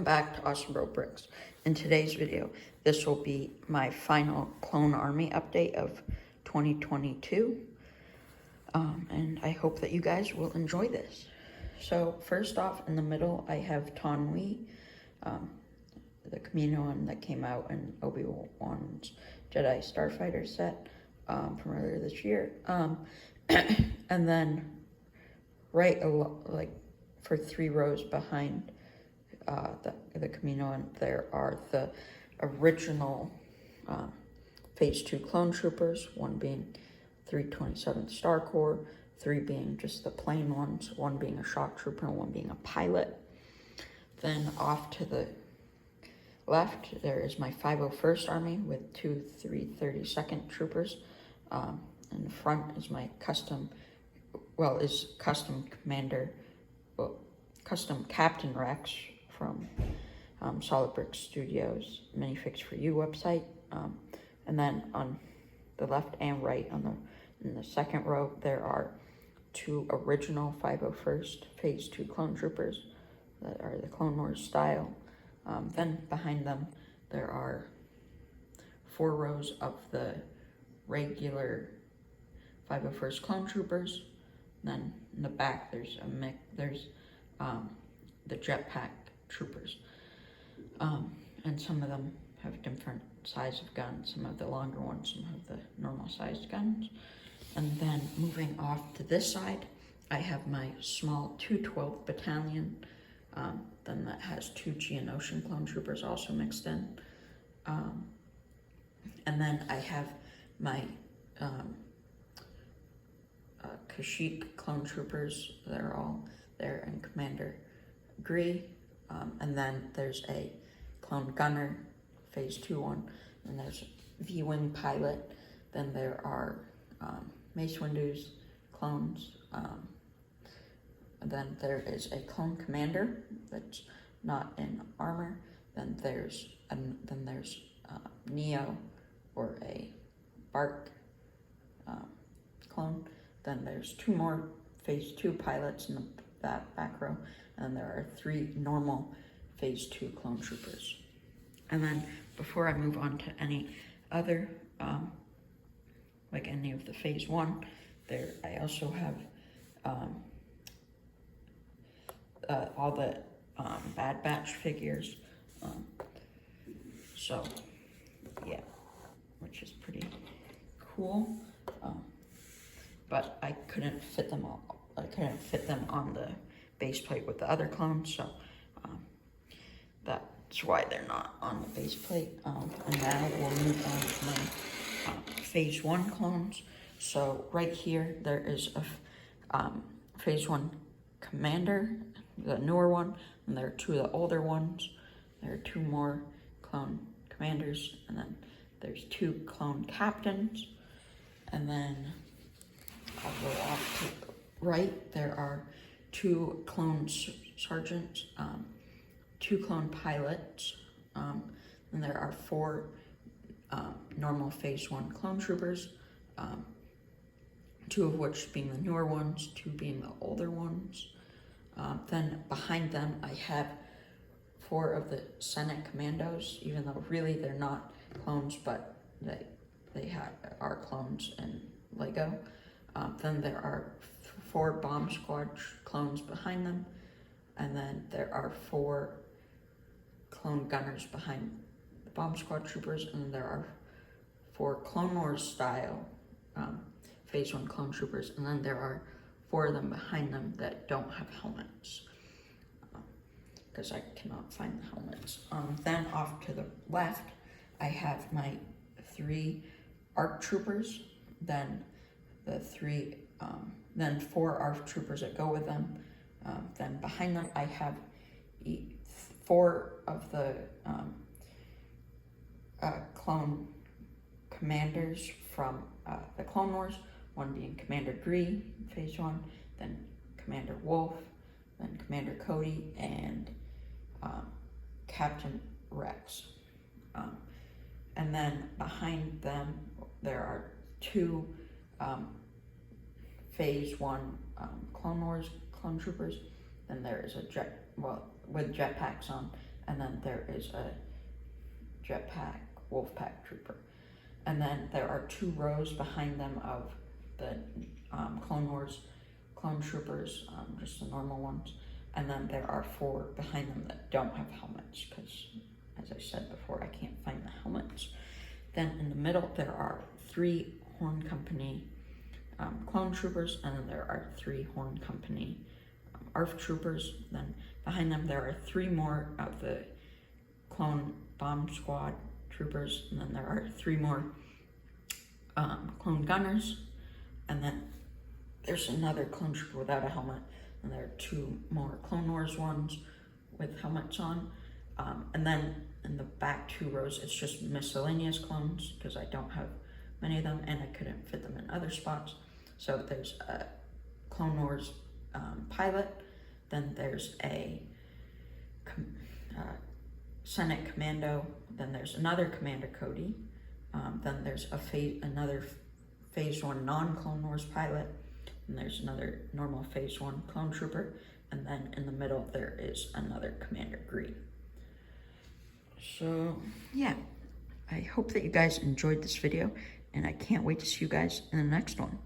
Welcome back to Awesome Bro Bricks. In today's video, this will be my final Clone Army update of 2022. And I hope that you guys will enjoy this. So first off, in the middle, I have Taun We, the Camino one that came out in Obi-Wan's Jedi Starfighter set from earlier this year. And then like for 3 rows behind the Camino, and there are the original Phase 2 clone troopers, one being 327th Star Corps, 3 being just the plain ones, 1 being a shock trooper, and 1 being a pilot. Then off to the left, there is my 501st Army with 2 332nd troopers. In the front is my custom Captain Rex from Solid Brick Studios Minifix for You website. And then on the left and right in the second row, there are 2 original 501st Phase 2 clone troopers that are the Clone Wars style. Then behind them, there are 4 rows of the regular 501st clone troopers. Then in the back, there's the jetpack troopers. And some of them have different size of guns. Some have the longer ones, some have the normal sized guns. And then moving off to this side, I have my small 212 battalion. Then that has 2 Geonosian clone troopers also mixed in. And then I have my Kashyyyk clone troopers. They're all there, and Commander Gree. And then there's a clone gunner, Phase 2 one. And there's V-Wing pilot. Then there are Mace Windu's clones. And then there is a clone commander that's not in armor. Then there's Neo, or a Bark clone. Then there's 2 more Phase 2 pilots in that back row, and then there are 3 normal Phase 2 clone troopers. And then before I move on to any other, like any of the Phase 1, I also have all the Bad Batch figures. So yeah, which is pretty cool. But I couldn't fit them all. I couldn't fit them on the base plate with the other clones, so that's why they're not on the base plate. And now we'll move on to my Phase 1 clones. So right here, there is a Phase 1 commander, the newer one, and there are 2 of the older ones. There are 2 more clone commanders, and then there's 2 clone captains, and then I'll go off to the right. There are 2 clone sergeants, 2 clone pilots, and there are 4 normal Phase 1 clone troopers, 2 of which being the newer ones, 2 being the older ones. Then behind them, I have 4 of the Senate Commandos, even though really they're not clones, but they are clones in Lego. Then there are 4 Bomb Squad clones behind them, and then there are 4 clone gunners behind the Bomb Squad troopers, and there are 4 Clone Wars style Phase 1 clone troopers, and then there are 4 of them behind them that don't have helmets, because I cannot find the helmets. Then off to the left, I have my 3 ARC troopers, then then 4 ARC troopers that go with them. Then behind them, I have 4 of the clone commanders from the Clone Wars, 1 being Commander Gree, Phase 1, then Commander Wolf, then Commander Cody, and Captain Rex. And then behind them, there are 2 Phase 1 Clone Wars clone troopers. Then there is with jetpacks on, and then there is a Jetpack Wolfpack Trooper. And then there are 2 rows behind them of the Clone Wars Clone Troopers, just the normal ones. And then there are 4 behind them that don't have helmets, because, as I said before, I can't find the helmets. Then in the middle, there are 3 Horn Company Clone Troopers, and then there are 3 Horn Company ARF Troopers. Then behind them, there are 3 more of the Clone Bomb Squad Troopers, and then there are 3 more Clone Gunners, and then there's another Clone Trooper without a helmet, and there are 2 more Clone Wars ones with helmets on. And then in the back 2 rows, it's just miscellaneous clones, because I don't have many of them, and I couldn't fit them in other spots. So there's a Clone Wars pilot, then there's a Senate Commando, then there's another Commander Cody, then there's another Phase 1 non-Clone Wars pilot, and there's another normal Phase 1 Clone Trooper, and then in the middle there is another Commander Green. So yeah, I hope that you guys enjoyed this video, and I can't wait to see you guys in the next one.